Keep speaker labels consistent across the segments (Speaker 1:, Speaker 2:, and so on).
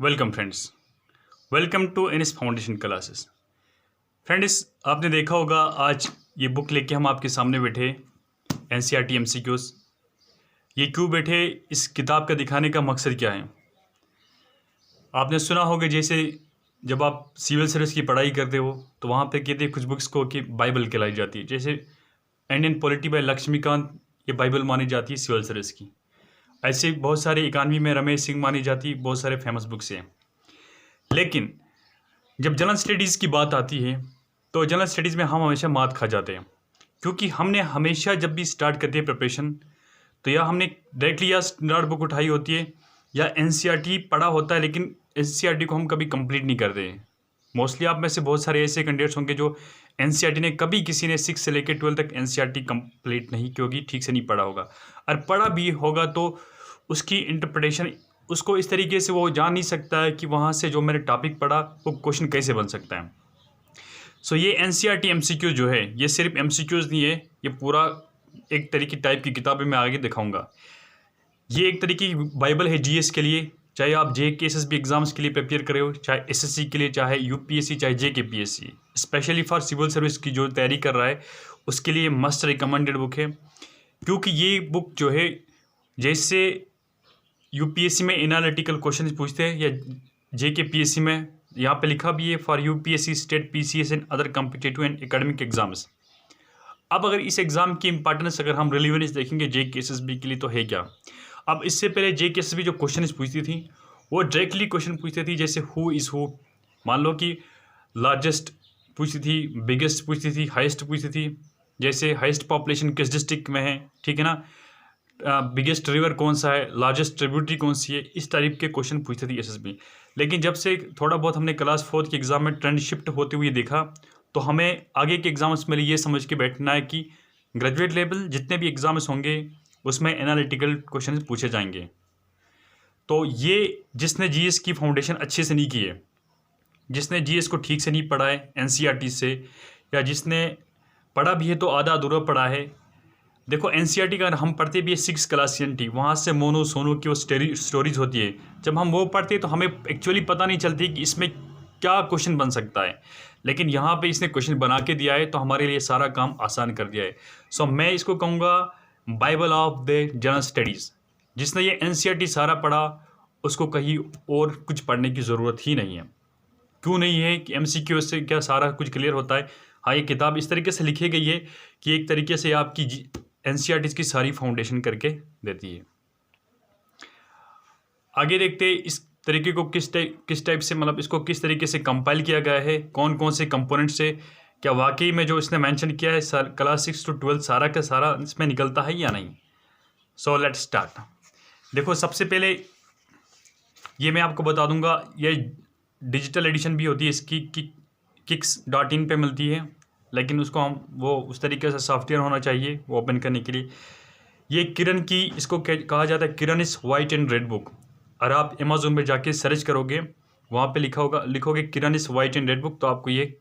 Speaker 1: Welcome friends, welcome to NS foundation classes. Friends, आपने देखा होगा आज ये बुक लेके हम आपके सामने बैठे एनसीईआरटी एमसीक्यूज। ये क्यों बैठे, इस किताब का दिखाने का मकसद क्या है? आपने सुना होगा जैसे जब आप सिविल सर्विस की पढ़ाई करते हो तो वहाँ पे कहते हैं कुछ बुक्स को कि बाइबल कहलाई जाती है। जैसे इंडियन पॉलिटी बाय लक्ष्मीकांत, ये बाइबल मानी जाती है सिविल सर्विस की। ऐसे बहुत सारे इकानमी में रमेश सिंह मानी जाती है, बहुत सारे फेमस बुक्स हैं। लेकिन जब जनरल स्टडीज़ की बात आती है तो जनरल स्टडीज़ में हम हमेशा मात खा जाते हैं, क्योंकि हमने हमेशा जब भी स्टार्ट करते हैं प्रिपरेशन तो या हमने डायरेक्टली या स्टैंडर्ड बुक उठाई होती है या एनसीईआरटी पढ़ा होता है, लेकिन एनसीईआरटी को हम कभी कंप्लीट नहीं करते हैं। मोस्टली आप में से बहुत सारे ऐसे कैंडिडेट्स होंगे जो एनसीईआरटी ने कभी किसी ने 6 से लेकर 12 तक एनसीईआरटी कंप्लीट नहीं, क्योंकि ठीक से नहीं पढ़ा होगा, और पढ़ा भी होगा तो उसकी इंटरप्रिटेशन उसको इस तरीके से वो जान नहीं सकता है कि वहाँ से जो मैंने टॉपिक पढ़ा वो क्वेश्चन कैसे बन सकता है। सो ये एनसीईआरटी एमसीक्यू जो है, ये सिर्फ एमसीक्यूज नहीं है, ये पूरा एक तरीके टाइप की किताबें मैं आगे दिखाऊंगा। ये एक तरीके की बाइबल है जीएस के लिए, चाहे आप जेकेएसएसबी एग्जाम्स के लिए प्रिपेयर कर रहे हो, चाहे एसएससी के लिए, चाहे यूपीएससी, चाहे JKPSC, specially for civil service की जो तैयारी कर रहा है उसके लिए मस्ट रिकमेंडेड बुक है। क्योंकि ये बुक जो है, जैसे यूपीएससी में एनालिटिकल क्वेश्चन पूछते हैं या जेकेपीएससी में, यहाँ पे लिखा भी है for UPSC, state, PCS and other competitive and academic exams. अब अगर इस एग्जाम की इंपॉर्टेंस अगर हम रिलेवेंस देखेंगे जेकेएसएसबी के लिए तो है क्या। अब इससे पहले जेकेएसएसबी जो क्वेश्चन पूछती थी वो डायरेक्टली क्वेश्चन पूछती थी, जैसे हु इज़ हु, मान लो कि लार्जेस्ट पूछती थी, बिगेस्ट पूछती थी, हाइस्ट पूछती थी, जैसे हाइस्ट पॉपुलेशन किस डिस्ट्रिक्ट में है, ठीक है ना, बिगेस्ट रिवर कौन सा है, लार्जेस्ट ट्रिब्यूटरी कौन सी है, इस टाइप के क्वेश्चन पूछती थी एसएसबी। लेकिन जब से थोड़ा बहुत हमने क्लास 4 के एग्ज़ाम में ट्रेंड शिफ्ट होते हुए देखा तो हमें आगे के एग्ज़ाम्स में ये समझ के बैठना है कि ग्रेजुएट लेवल जितने भी एग्ज़ाम्स होंगे उसमें एनालिटिकल क्वेश्चन पूछे जाएंगे। तो ये जिसने जीएस की फाउंडेशन अच्छे से नहीं की है, जिसने जीएस को ठीक से नहीं पढ़ा है एनसीईआरटी से, या जिसने पढ़ा भी है तो आधा अधूरा पढ़ा है। देखो एनसीईआरटी का हम पढ़ते भी है 6 क्लास एनटी, वहाँ से मोनो सोनो की वो स्टोरीज होती है। जब हम वो पढ़ते हैं तो हमें एक्चुअली पता नहीं चलती कि इसमें क्या क्वेश्चन बन सकता है, लेकिन यहाँ पे इसने क्वेश्चन बना के दिया है तो हमारे लिए सारा काम आसान कर दिया है। सो मैं इसको कहूँगा Bible of the general studies. जिसने ये एनसीईआरटी सारा पढ़ा उसको कहीं और कुछ पढ़ने की ज़रूरत ही नहीं है। क्यों नहीं है कि एमसीक्यू से क्या सारा कुछ क्लियर होता है? हाँ, ये किताब इस तरीके से लिखी गई है कि एक तरीके से आपकी एनसीईआरटी की सारी फाउंडेशन करके देती है। आगे देखते हैं इस तरीके को किस टाइप से, मतलब इसको किस तरीके से कंपाइल किया गया है, कौन कौन से कंपोनेंट से, क्या वाकई में जो इसने मेंशन किया है क्लास 6 to 12 सारा का सारा इसमें निकलता है या नहीं। So let's start. देखो सबसे पहले ये मैं आपको बता दूंगा, ये डिजिटल एडिशन भी होती है इसकी, kiks.in पे मिलती है, लेकिन उसको हम वो उस तरीके से सॉफ्टवेयर होना चाहिए वो ओपन करने के लिए। ये किरण की, इसको कहा जाता है किरण इस वाइट एंड रेड बुक। और आप अमेज़ोन में जाके सर्च करोगे, वहाँ पे लिखा होगा, लिखोगे किरण इस वाइट एंड रेड बुक, तो आपको ये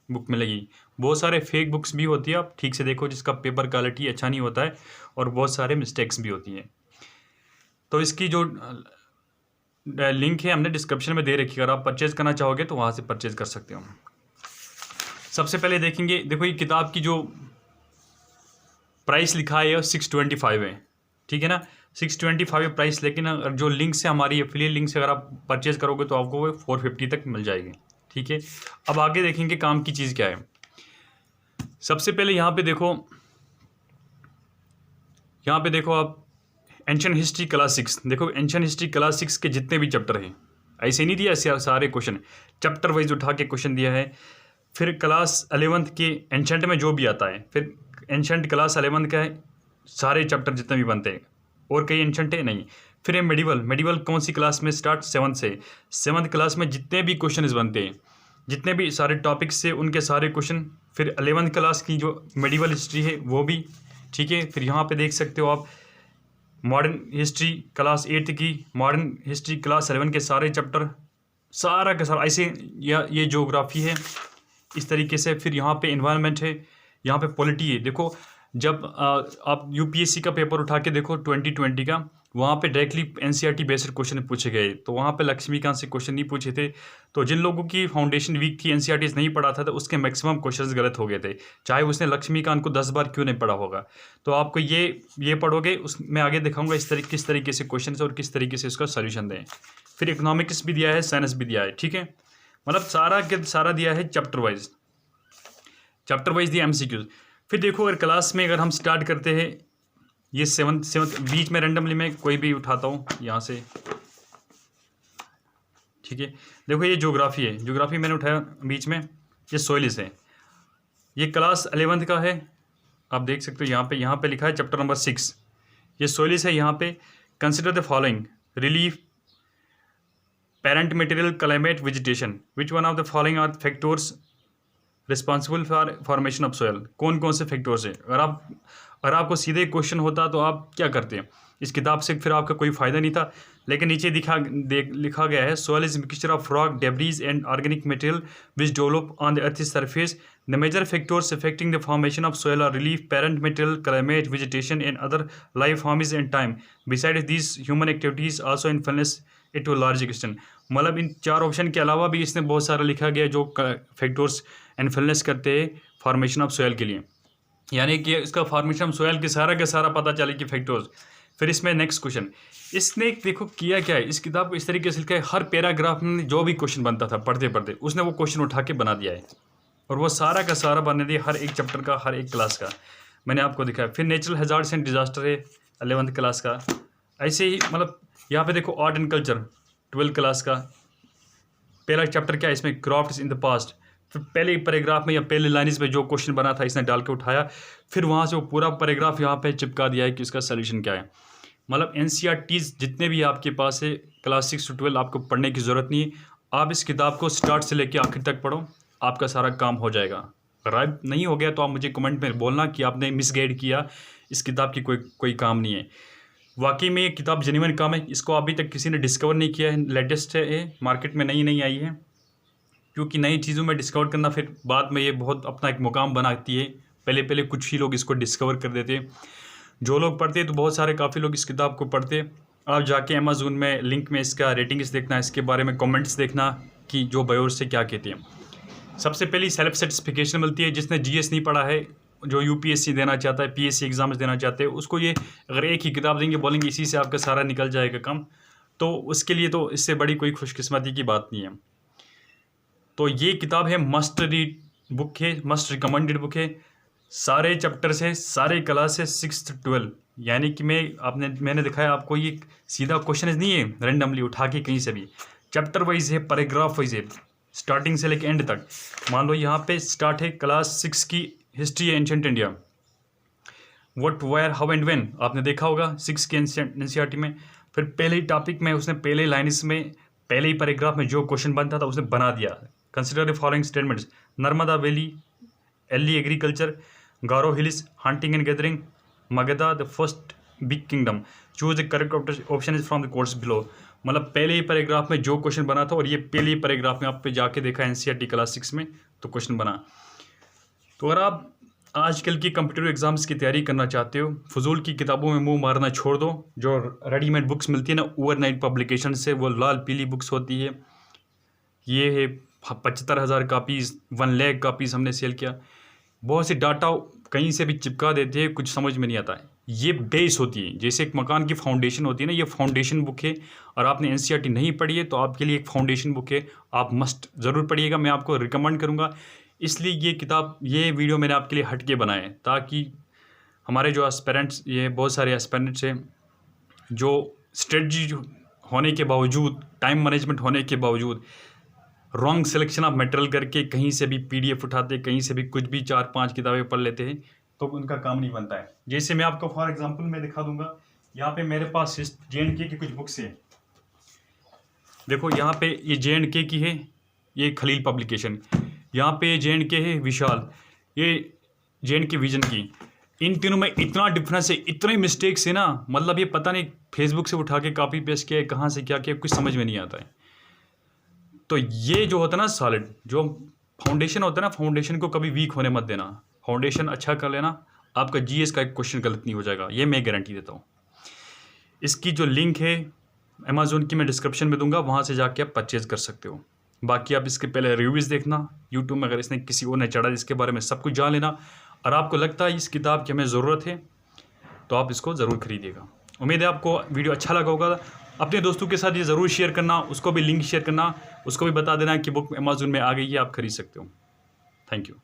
Speaker 1: बुक मिलेगी। बहुत सारे फेक बुक्स भी होती है, आप ठीक से देखो, जिसका पेपर क्वालिटी अच्छा नहीं होता है और बहुत सारे मिस्टेक्स भी होती हैं। तो इसकी जो लिंक है हमने डिस्क्रिप्शन में दे रखी है, अगर आप परचेज़ करना चाहोगे तो वहाँ से परचेज़ कर सकते हो। सबसे पहले देखेंगे, देखो ये किताब की जो प्राइस लिखा है 625 है, ठीक है ना, 625 है प्राइस। लेकिन अगर जो लिंक से, हमारी एफिलिएट लिंक से अगर आप परचेज़ करोगे तो आपको वो 450 तक मिल जाएगी, ठीक है। अब आगे देखेंगे काम की चीज़ क्या है। सबसे पहले यहाँ पे देखो आप एंशिएंट हिस्ट्री क्लास 6। देखो एंशिएंट हिस्ट्री क्लास 6 के जितने भी चैप्टर हैं, ऐसे नहीं दिया सारे क्वेश्चन, चैप्टर वाइज उठा के क्वेश्चन दिया है। फिर क्लास 11th के एंशिएंट में जो भी आता है, फिर एंशिएंट क्लास 11th का है सारे चैप्टर जितने भी बनते हैं, और कई एंशिएंट है नहीं। फिर ये मेडिवल कौन सी क्लास में स्टार्ट, 7th से। 7th क्लास में जितने भी क्वेश्चन बनते हैं, जितने भी सारे टॉपिक्स से उनके सारे क्वेश्चन। फिर 11th क्लास की जो मेडिवल हिस्ट्री है वो भी, ठीक है। फिर यहाँ पे देख सकते हो आप मॉडर्न हिस्ट्री क्लास 8 की, मॉडर्न हिस्ट्री क्लास 11 के सारे चैप्टर, सारा का सारा ऐसे, या ये ज्योग्राफी है इस तरीके से। फिर यहाँ पे इन्वायरमेंट है, यहाँ पे पॉलिटी है। देखो जब आप यूपीएससी का पेपर उठा के देखो 2020 का, वहाँ पे डायरेक्टली एनसीईआरटी बेस्ड क्वेश्चन पूछे गए, तो वहाँ पे लक्ष्मीकांत से क्वेश्चन नहीं पूछे थे। तो जिन लोगों की फाउंडेशन वीक थी, एनसीईआरटी नहीं पढ़ा था, तो उसके मैक्सिमम क्वेश्चंस गलत हो गए थे, चाहे उसने लक्ष्मीकांत को 10 बार क्यों नहीं पढ़ा होगा। तो आपको ये पढ़ोगे, मैं आगे दिखाऊंगा किस तरीके से क्वेश्चन और किस तरीके से उसका सोल्यूशन दें। फिर इकोनॉमिक्स भी दिया है, साइंस भी दिया है, ठीक है, मतलब सारा दिया है चैप्टर वाइज दिया एमसीक्यूज। फिर देखो अगर क्लास में अगर हम स्टार्ट करते हैं, ये सेवन्थ बीच में रैंडमली मैं कोई भी उठाता हूँ यहाँ से, ठीक है। देखो ये ज्योग्राफी है, ज्योग्राफी मैंने उठाया बीच में, ये सोइल्स है, ये क्लास 11th का है, आप देख सकते हो यहाँ पे लिखा है चैप्टर नंबर 6, ये सोइल्स है। यहाँ पे consider the following relief parent material climate vegetation, which one of the following are factors responsible for formation of soil. कौन कौन से फैक्टर्स है। अगर आपको सीधे क्वेश्चन होता तो आप क्या करते हैं, इस किताब से फिर आपका कोई फ़ायदा नहीं था। लेकिन नीचे लिखा गया है soil is mixture of rock debris and organic material which develop on the earth surface. The major factors affecting the formation of soil are relief parent material climate vegetation and other life forms and time beside this human activities also influence it to large extent. मतलब इन 4 option के अलावा भी इसने बहुत सारा लिखा गया जो फैक्टर्स इन्फ्लुएंस करते हैं फॉर्मेशन ऑफ सोयल के लिए, यानी कि इसका फॉर्मेशन ऑफ सोयल के सारा पता चले कि फैक्टर्स। फिर इसमें नेक्स्ट क्वेश्चन, इसने देखो किया क्या है, इस किताब को इस तरीके से लिखा है, हर पैराग्राफ में जो भी क्वेश्चन बनता था पढ़ते पढ़ते उसने वो क्वेश्चन उठा के बना दिया है, और वो सारा का सारा बना दिया, हर एक चैप्टर का, हर एक क्लास का मैंने आपको दिखाया। फिर नेचुरल हैजार्ड्स एंड डिजास्टर है 11th क्लास का। ऐसे ही मतलब यहाँ पे देखो art and culture 12th class का पहला चैप्टर क्या है, इसमें क्राफ्ट्स इन द पास्ट। फिर पहले पैराग्राफ में या पहले लाइन्स में जो क्वेश्चन बना था इसने डाल के उठाया, फिर वहाँ से वो पूरा पैराग्राफ यहाँ पे चिपका दिया है कि उसका सलूशन क्या है। मतलब एनसीईआरटीज़ जितने भी आपके पास है क्लास 6 से 12 आपको पढ़ने की ज़रूरत नहीं है। आप इस किताब को स्टार्ट से लेकर आखिर तक पढ़ो, आपका सारा काम हो जाएगा। अगर नहीं हो गया तो आप मुझे कमेंट में बोलना कि आपने मिसगाइड किया, इस किताब की कोई काम नहीं है। वाकई में ये किताब जेन्युइन काम है, इसको अभी तक किसी ने डिस्कवर नहीं किया है, लेटेस्ट है, मार्केट में नई आई है। क्योंकि नई चीज़ों में डिस्कवर करना फिर बाद में ये बहुत अपना एक मुकाम बनाती है, पहले कुछ ही लोग इसको डिस्कवर कर देते। जो लोग पढ़ते तो बहुत सारे काफ़ी लोग इस किताब को पढ़ते। आप जाके अमेज़न में लिंक में इसका रेटिंग्स देखना, इसके बारे में कमेंट्स देखना कि जो बायोर्स से क्या कहते हैं। सबसे पहली सेल्फ सर्टिफिकेशन मिलती है, जिसने जीएस नहीं पढ़ा है, जो यूपीएससी देना चाहता है, पीएससी एग्ज़ाम्स देना चाहते हैं, उसको ये अगर एक ही किताब देंगे, बोलेंगे इसी से आपका सारा निकल जाएगा काम, तो उसके लिए तो इससे बड़ी कोई खुशकिस्मती की बात नहीं है। तो ये किताब है, मस्ट रीड बुक है, मस्ट रिकमेंडेड बुक है। सारे चैप्टर्स है, सारे क्लास है 6 से 12, यानी कि मैंने दिखाया आपको, ये सीधा क्वेश्चन नहीं है रैंडमली उठा के कहीं से भी, चैप्टर वाइज है, पैराग्राफ वाइज है, स्टार्टिंग से लेकर एंड तक। मान लो यहाँ पे स्टार्ट है क्लास 6 की हिस्ट्री है ancient India, what where how and when, आपने देखा होगा 6 के एनसीईआरटी में। फिर पहले ही टॉपिक में उसने पहले लाइन्स में पहले ही पैराग्राफ में जो क्वेश्चन बनता था उसने बना दिया। Consider the following statements, Narmada valley, early agriculture, Garo hills, hunting and gathering, Magadha the first big kingdom, choose the correct option is from the course below. मतलब पहले ही पैराग्राफ में जो क्वेश्चन बना था, और ये पहले ही पैराग्राफ में आप पे जाके देखा एनसीईआरटी क्लास 6 में तो क्वेश्चन बना। तो अगर आप आजकल की कम्पिटिटिव एग्जाम्स की तैयारी करना चाहते हो, फजूल की किताबों में मुंह मारना छोड़ दो। जो रेडीमेड बुक्स मिलती है ना ओवरनाइट पब्लिकेशन से, वो लाल पीली बुक्स होती है, ये है 75,000 कापीज़, 1 लाख कापीज़ हमने सेल किया। बहुत से डाटा कहीं से भी चिपका देते हैं, कुछ समझ में नहीं आता है। ये बेस होती है, जैसे एक मकान की फाउंडेशन होती है ना, ये फाउंडेशन बुक है। और आपने एनसीईआरटी नहीं पढ़ी है तो आपके लिए एक फाउंडेशन बुक है, आप मस्ट ज़रूर पढ़िएगा, मैं आपको रिकमेंड करूँगा। इसलिए ये वीडियो मैंने आपके लिए हट के बनाया है, ताकि हमारे जो एस्पिरेंट्स, ये बहुत सारे एस्पिरेंट्स हैं जो स्ट्रेटजी होने के बावजूद, टाइम मैनेजमेंट होने के बावजूद रॉन्ग सिलेक्शन ऑफ मटेरियल करके कहीं से भी पीडीएफ उठाते, कहीं से भी कुछ भी 4-5 किताबें पढ़ लेते हैं, तो उनका काम नहीं बनता है। जैसे मैं आपको फॉर एग्जांपल मैं दिखा दूंगा, यहाँ पे मेरे पास JNK की कुछ बुक्स हैं। देखो यहाँ पे ये JNK की है, ये खलील पब्लिकेशन। यहाँ पे JNK है विशाल, ये JNK विजन की। इन तीनों में इतना डिफरेंस है, इतने मिस्टेक्स है ना, मतलब ये पता नहीं फेसबुक से उठा के कॉपी पेस्ट किया है, कहाँ से क्या किया, कुछ समझ में नहीं आता है। तो ये जो होता है ना सॉलिड, जो फाउंडेशन होता है ना, फाउंडेशन को कभी वीक होने मत देना, फाउंडेशन अच्छा कर लेना, आपका जीएस का एक क्वेश्चन गलत नहीं हो जाएगा, ये मैं गारंटी देता हूँ। इसकी जो लिंक है अमेज़ोन की मैं डिस्क्रिप्शन में दूंगा, वहाँ से जाके आप परचेज कर सकते हो। बाकी आप इसके पहले रिव्यूज़ देखना यूट्यूब में, अगर इसने किसी और ने चढ़ा इसके बारे में सब कुछ जान लेना। और आपको लगता है इस किताब की हमें ज़रूरत है तो आप इसको ज़रूर खरीदिएगा। उम्मीद है आपको वीडियो अच्छा लगा होगा। अपने दोस्तों के साथ ये ज़रूर शेयर करना, उसको भी लिंक शेयर करना, उसको भी बता देना कि बुक अमेज़ोन में आ गई है, आप खरीद सकते हो। Thank you.